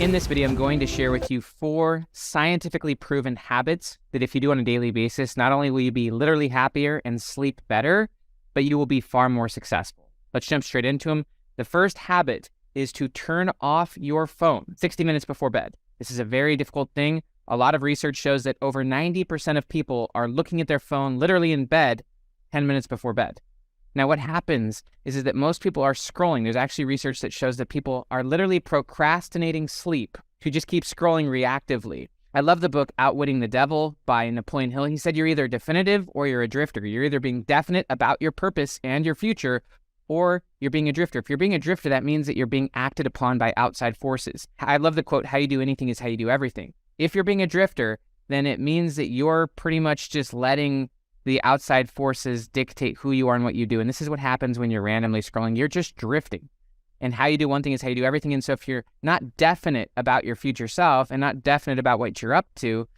In this video, I'm going to share with you 4 scientifically proven habits that if you do on a daily basis, not only will you be literally happier and sleep better, but you will be far more successful. Let's jump straight into them. The first habit is to turn off your phone 60 minutes before bed. This is a very difficult thing. A lot of research shows that over 90% of people are looking at their phone literally in bed 10 minutes before bed. Now, what happens is that most people are scrolling. There's actually research that shows that people are literally procrastinating sleep to just keep scrolling reactively. I love the book Outwitting the Devil by Napoleon Hill. He said you're either definitive or you're a drifter. You're either being definite about your purpose and your future, or you're being a drifter. If you're being a drifter, that means that you're being acted upon by outside forces. I love the quote, how you do anything is how you do everything. If you're being a drifter, then it means that you're pretty much just letting the outside forces dictate who you are and what you do. And this is what happens when you're randomly scrolling. You're just drifting. And how you do one thing is how you do everything. And so if you're not definite about your future self and not definite about what you're up to,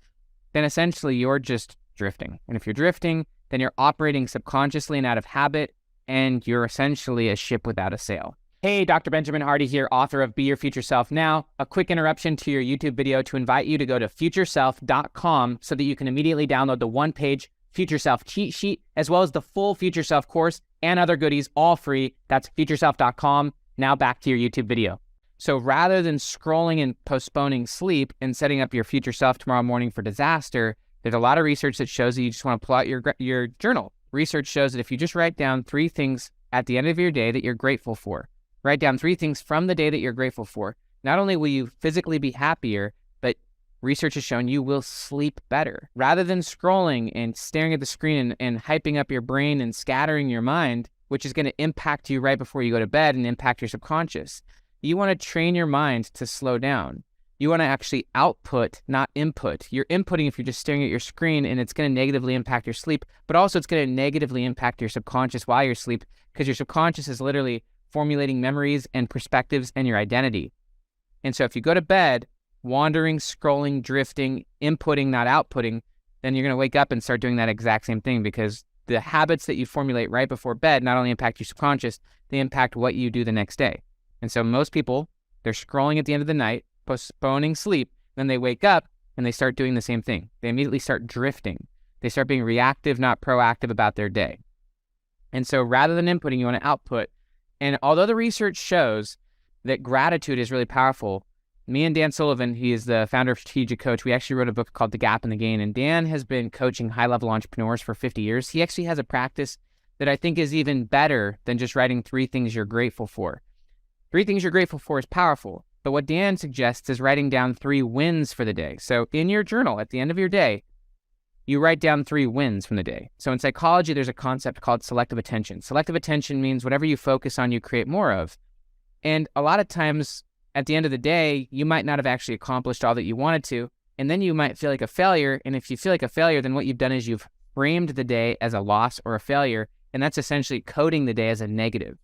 then essentially you're just drifting. And if you're drifting, then you're operating subconsciously and out of habit, and you're essentially a ship without a sail. Hey, Dr. Benjamin Hardy here, author of Be Your Future Self Now. A quick interruption to your YouTube video to invite you to go to futureself.com so that you can immediately download the one-page Future Self cheat sheet, as well as the full Future Self course and other goodies, all free. That's futureself.com. Now back to your YouTube video. So rather than scrolling and postponing sleep and setting up your future self tomorrow morning for disaster, there's a lot of research that shows that you just want to pull out your journal. Research shows that if you just write down 3 things at the end of your day that you're grateful for, write down 3 things from the day that you're grateful for, not only will you physically be happier, but research has shown you will sleep better. Rather than scrolling and staring at the screen and hyping up your brain and scattering your mind, which is going to impact you right before you go to bed and impact your subconscious, you want to train your mind to slow down. You want to actually output, not input. You're inputting if you're just staring at your screen, and it's going to negatively impact your sleep, but also it's going to negatively impact your subconscious while you're asleep, because your subconscious is literally formulating memories and perspectives and your identity. And so if you go to bed wandering, scrolling, drifting, inputting, not outputting, then you're going to wake up and start doing that exact same thing, because the habits that you formulate right before bed not only impact your subconscious, they impact what you do the next day. And so most people, they're scrolling at the end of the night, postponing sleep, then they wake up and they start doing the same thing. They immediately start drifting. They start being reactive, not proactive about their day. And so rather than inputting, you want to output. And although the research shows that gratitude is really powerful, me and Dan Sullivan, he is the founder of Strategic Coach, we actually wrote a book called The Gap and the Gain. And Dan has been coaching high-level entrepreneurs for 50 years. He actually has a practice that I think is even better than just writing 3 things you're grateful for. 3 things you're grateful for is powerful. But what Dan suggests is writing down 3 wins for the day. So in your journal, at the end of your day, you write down 3 wins from the day. So in psychology, there's a concept called selective attention. Selective attention means whatever you focus on, you create more of. And a lot of times, at the end of the day, you might not have actually accomplished all that you wanted to, and then you might feel like a failure. And if you feel like a failure, then what you've done is you've framed the day as a loss or a failure, and that's essentially coding the day as a negative.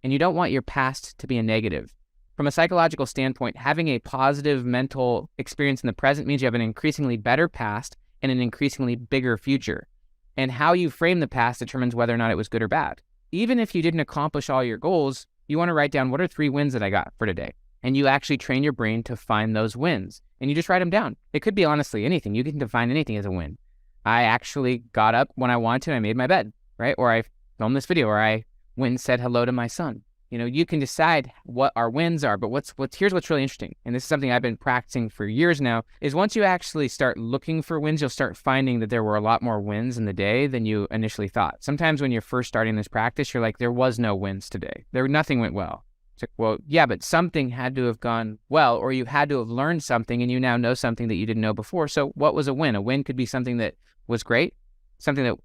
And you don't want your past to be a negative. From a psychological standpoint, having a positive mental experience in the present means you have an increasingly better past and an increasingly bigger future. And how you frame the past determines whether or not it was good or bad. Even if you didn't accomplish all your goals, you want to write down, what are 3 wins that I got for today? And you actually train your brain to find those wins. And you just write them down. It could be honestly anything. You can define anything as a win. I actually got up when I wanted to and I made my bed, right? Or I filmed this video, or I went and said hello to my son. You know, you can decide what our wins are, but here's what's really interesting, and this is something I've been practicing for years now, is once you actually start looking for wins, you'll start finding that there were a lot more wins in the day than you initially thought. Sometimes when you're first starting this practice, you're like, there was no wins today. Nothing went well. It's like, well, yeah, but something had to have gone well, or you had to have learned something, and you now know something that you didn't know before. So what was a win? A win could be something that was great, something that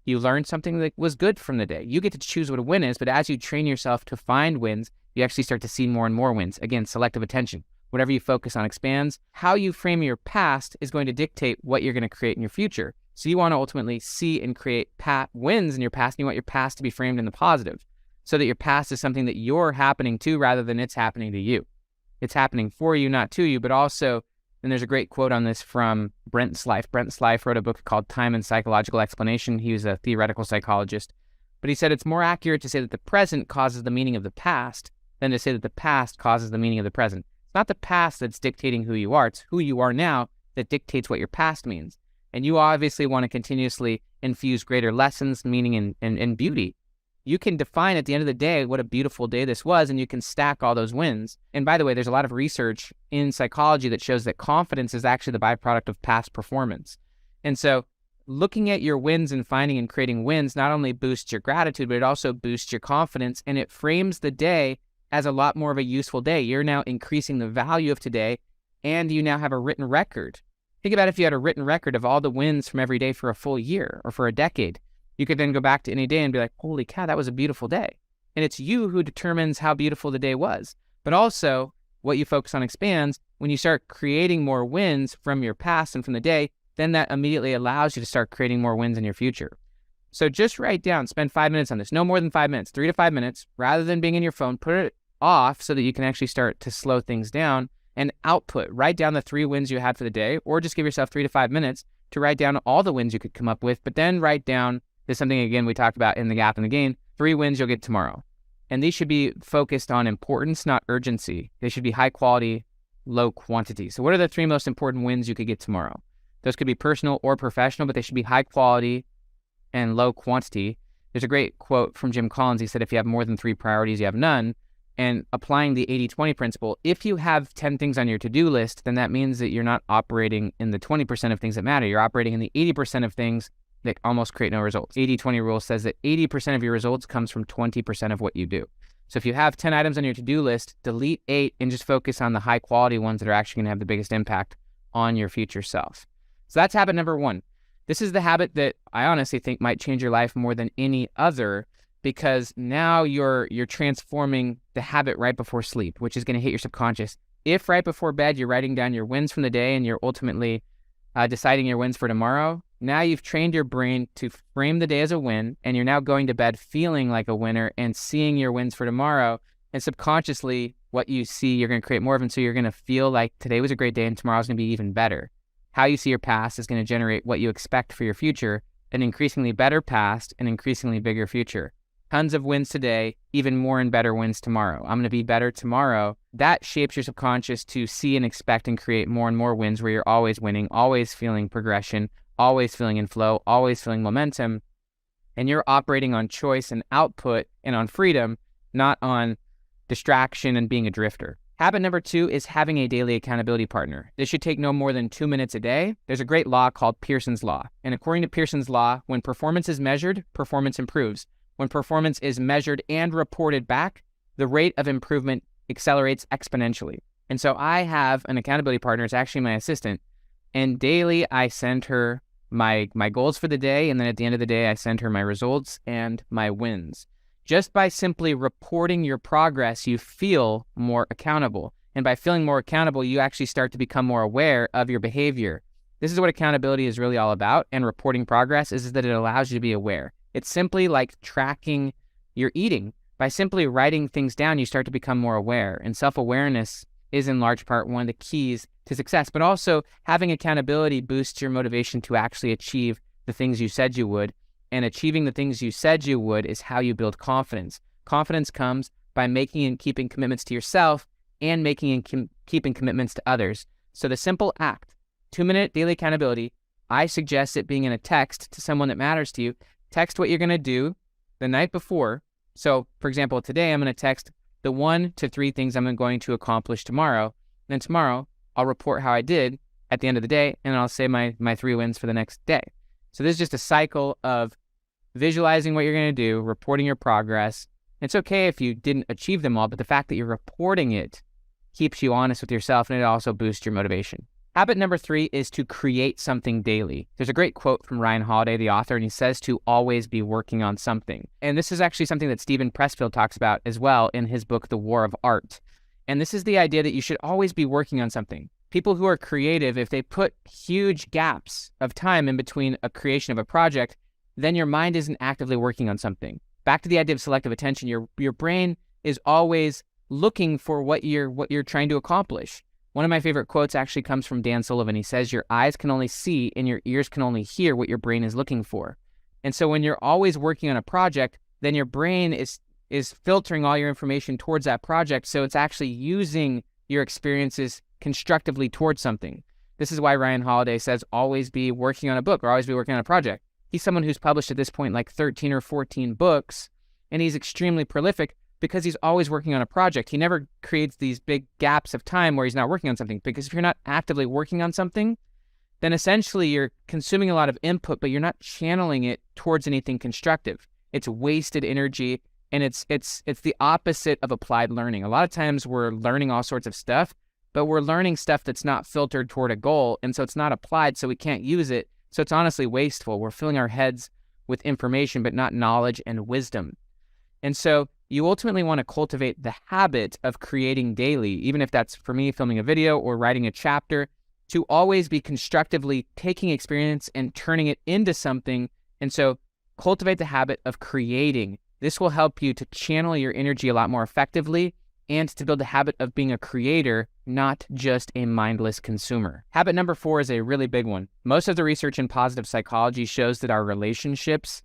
you learned something that was good from the day. You get to choose what a win is, but as you train yourself to find wins, you actually start to see more and more wins. Again, selective attention. Whatever you focus on expands. How you frame your past is going to dictate what you're going to create in your future. So you want to ultimately see and create wins in your past, and you want your past to be framed in the positive, so that your past is something that you're happening to rather than it's happening to you. It's happening for you, not to you, but also, and there's a great quote on this from Brent Slife. Brent Slife wrote a book called Time and Psychological Explanation. He was a theoretical psychologist. But he said it's more accurate to say that the present causes the meaning of the past than to say that the past causes the meaning of the present. It's not the past that's dictating who you are. It's who you are now that dictates what your past means. And you obviously want to continuously infuse greater lessons, meaning, and beauty. You can define at the end of the day what a beautiful day this was, and you can stack all those wins. And by the way, there's a lot of research in psychology that shows that confidence is actually the byproduct of past performance. And so looking at your wins and finding and creating wins not only boosts your gratitude, but it also boosts your confidence, and it frames the day as a lot more of a useful day. You're now increasing the value of today, and you now have a written record. Think about if you had a written record of all the wins from every day for a full year or for a decade. You could then go back to any day and be like, holy cow, that was a beautiful day. And it's you who determines how beautiful the day was. But also, what you focus on expands. When you start creating more wins from your past and from the day, then that immediately allows you to start creating more wins in your future. So just write down, spend 5 minutes on this, no more than 5 minutes, 3 to 5 minutes, rather than being in your phone, put it off so that you can actually start to slow things down and output. Write down the 3 wins you had for the day, or just give yourself 3 to 5 minutes to write down all the wins you could come up with, but then write down, there's something, again, we talked about in the gap in the gain, 3 wins you'll get tomorrow. And these should be focused on importance, not urgency. They should be high quality, low quantity. So what are the 3 most important wins you could get tomorrow? Those could be personal or professional, but they should be high quality and low quantity. There's a great quote from Jim Collins. He said, if you have more than 3 priorities, you have none. And applying the 80-20 principle, if you have 10 things on your to-do list, then that means that you're not operating in the 20% of things that matter. You're operating in the 80% of things that almost create no results. 80-20 rule says that 80% of your results comes from 20% of what you do. So if you have 10 items on your to-do list, delete 8 and just focus on the high quality ones that are actually going to have the biggest impact on your future self. So that's habit number 1. This is the habit that I honestly think might change your life more than any other, because now you're transforming the habit right before sleep, which is going to hit your subconscious. If right before bed you're writing down your wins from the day and you're ultimately deciding your wins for tomorrow, now you've trained your brain to frame the day as a win, and you're now going to bed feeling like a winner and seeing your wins for tomorrow. And subconsciously, what you see, you're going to create more of, and so you're going to feel like today was a great day and tomorrow's going to be even better. How you see your past is going to generate what you expect for your future, an increasingly better past, an increasingly bigger future. Tons of wins today, even more and better wins tomorrow. I'm going to be better tomorrow. That shapes your subconscious to see and expect and create more and more wins where you're always winning, always feeling progression, always feeling in flow, always feeling momentum. And you're operating on choice and output and on freedom, not on distraction and being a drifter. Habit number 2 is having a daily accountability partner. This should take no more than 2 minutes a day. There's a great law called Pearson's Law. And according to Pearson's Law, when performance is measured, performance improves. When performance is measured and reported back, the rate of improvement accelerates exponentially. And so I have an accountability partner. It's actually my assistant. And daily, I send her my goals for the day. And then at the end of the day, I send her my results and my wins. Just by simply reporting your progress, you feel more accountable. And by feeling more accountable, you actually start to become more aware of your behavior. This is what accountability is really all about. And reporting progress is that it allows you to be aware. It's simply like tracking your eating. By simply writing things down, you start to become more aware. And self-awareness is in large part one of the keys to success. But also having accountability boosts your motivation to actually achieve the things you said you would. And achieving the things you said you would is how you build confidence. Confidence comes by making and keeping commitments to yourself and making and keeping commitments to others. So the simple act, 2-minute daily accountability, I suggest it being in a text to someone that matters to you. Text what you're going to do the night before. So, for example, today I'm going to text the 1 to 3 things I'm going to accomplish tomorrow. Then tomorrow, I'll report how I did at the end of the day, and I'll say my 3 wins for the next day. So this is just a cycle of visualizing what you're going to do, reporting your progress. It's okay if you didn't achieve them all, but the fact that you're reporting it keeps you honest with yourself, and it also boosts your motivation. Habit number 3 is to create something daily. There's a great quote from Ryan Holiday, the author, and he says to always be working on something. And this is actually something that Stephen Pressfield talks about as well in his book, The War of Art. And this is the idea that you should always be working on something. People who are creative, if they put huge gaps of time in between a creation of a project, then your mind isn't actively working on something. Back to the idea of selective attention, your brain is always looking for what you're trying to accomplish. One of my favorite quotes actually comes from Dan Sullivan. He says, your eyes can only see and your ears can only hear what your brain is looking for. And so when you're always working on a project, then your brain is filtering all your information towards that project. So it's actually using your experiences constructively towards something. This is why Ryan Holiday says always be working on a book or always be working on a project. He's someone who's published at this point like 13 or 14 books, and he's extremely prolific because he's always working on a project. He never creates these big gaps of time where he's not working on something, because if you're not actively working on something, then essentially you're consuming a lot of input, but you're not channeling it towards anything constructive. It's wasted energy, and it's the opposite of applied learning. A lot of times we're learning all sorts of stuff, but we're learning stuff that's not filtered toward a goal, and so it's not applied, so we can't use it. So it's honestly wasteful. We're filling our heads with information, but not knowledge and wisdom. And so you ultimately want to cultivate the habit of creating daily, even if that's, for me, filming a video or writing a chapter, to always be constructively taking experience and turning it into something. And so cultivate the habit of creating. This will help you to channel your energy a lot more effectively and to build the habit of being a creator, not just a mindless consumer. Habit number 4 is a really big one. Most of the research in positive psychology shows that our relationships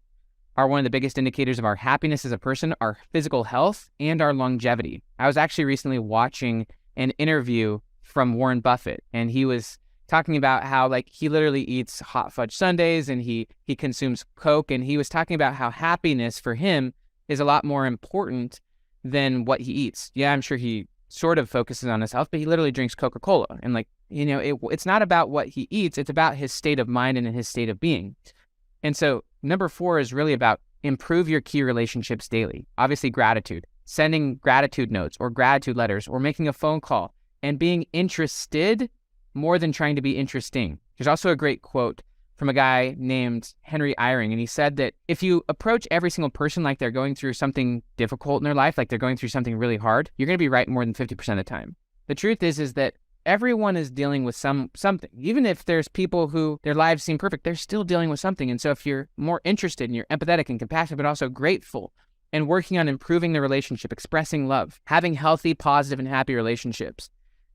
are one of the biggest indicators of our happiness as a person, our physical health, and our longevity. I was actually recently watching an interview from Warren Buffett, and he was talking about how he literally eats hot fudge sundaes and he consumes Coke, and he was talking about how happiness for him is a lot more important than what he eats. Yeah, I'm sure he sort of focuses on his health, but he literally drinks Coca-Cola. And it's not about what he eats, it's about his state of mind and his state of being. And so number 4 is really about improve your key relationships daily. Obviously, gratitude, sending gratitude notes or gratitude letters or making a phone call and being interested more than trying to be interesting. There's also a great quote from a guy named Henry Eyring, and he said that if you approach every single person like they're going through something difficult in their life, like they're going through something really hard, you're going to be right more than 50% of the time. The truth is that everyone is dealing with something. Even if there's people who their lives seem perfect, they're still dealing with something. And so if you're more interested and you're empathetic and compassionate, but also grateful and working on improving the relationship, expressing love, having healthy, positive, and happy relationships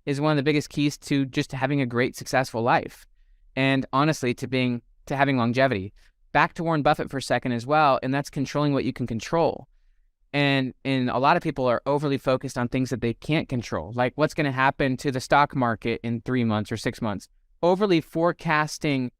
is one of the biggest keys to just having a great, successful life. And honestly, to having longevity. Back to Warren Buffett for a second as well, and that's controlling what you can control. And a lot of people are overly focused on things that they can't control, like what's going to happen to the stock market in 3 months or 6 months. Overly forecasting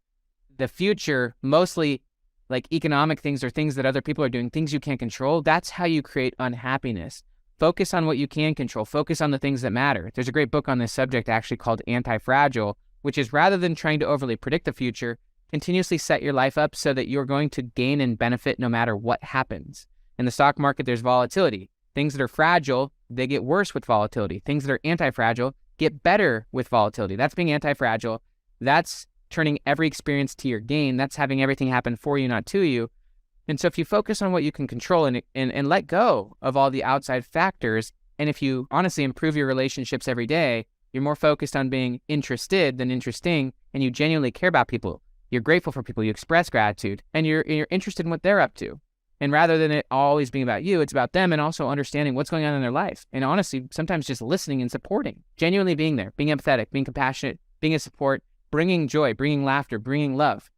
the future, mostly like economic things or things that other people are doing, things you can't control. That's how you create unhappiness. Focus on what you can control. Focus on the things that matter. There's a great book on this subject actually called Anti-Fragile, which is rather than trying to overly predict the future, continuously set your life up so that you're going to gain and benefit no matter what happens. In the stock market, there's volatility. Things that are fragile, they get worse with volatility. Things that are anti-fragile get better with volatility. That's being anti-fragile. That's turning every experience to your gain. That's having everything happen for you, not to you. And so if you focus on what you can control and let go of all the outside factors, and if you honestly improve your relationships every day, you're more focused on being interested than interesting, and you genuinely care about people. You're grateful for people. You express gratitude, and you're interested in what they're up to. And rather than it always being about you, it's about them, and also understanding what's going on in their life. And honestly, sometimes just listening and supporting, genuinely being there, being empathetic, being compassionate, being a support, bringing joy, bringing laughter, bringing love.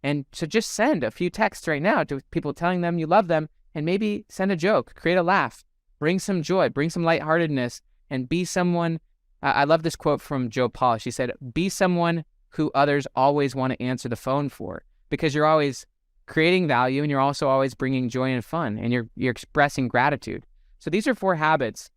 And so just send a few texts right now to people telling them you love them, and maybe send a joke, create a laugh, bring some joy, bring some lightheartedness, and be someone. I love this quote from Joe Polish. He said, be someone who others always want to answer the phone for, because you're always creating value and you're also always bringing joy and fun, and you're expressing gratitude. So these are 4 habits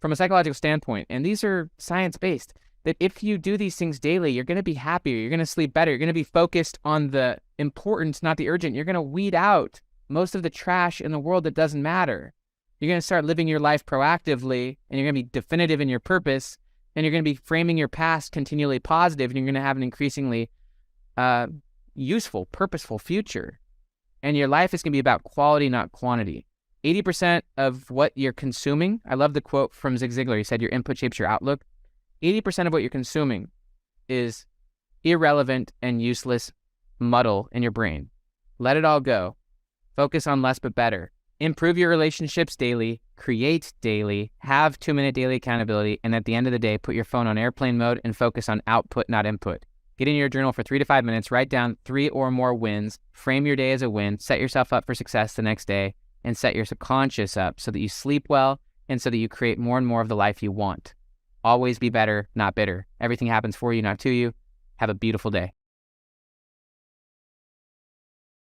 from a psychological standpoint, and these are science-based, that if you do these things daily, you're going to be happier, you're going to sleep better, you're going to be focused on the important, not the urgent. You're going to weed out most of the trash in the world that doesn't matter. You're going to start living your life proactively, and you're going to be definitive in your purpose, and you're going to be framing your past continually positive, and you're going to have an increasingly useful, purposeful future. And your life is going to be about quality, not quantity. 80% of what you're consuming, I love the quote from Zig Ziglar. He said, your input shapes your outlook. 80% of what you're consuming is irrelevant and useless muddle in your brain. Let it all go. Focus on less but better. Improve your relationships daily, create daily, have 2-minute daily accountability, and at the end of the day, put your phone on airplane mode and focus on output, not input. Get in your journal for 3 to 5 minutes, write down 3 or more wins, frame your day as a win, set yourself up for success the next day, and set your subconscious up so that you sleep well and so that you create more and more of the life you want. Always be better, not bitter. Everything happens for you, not to you. Have a beautiful day.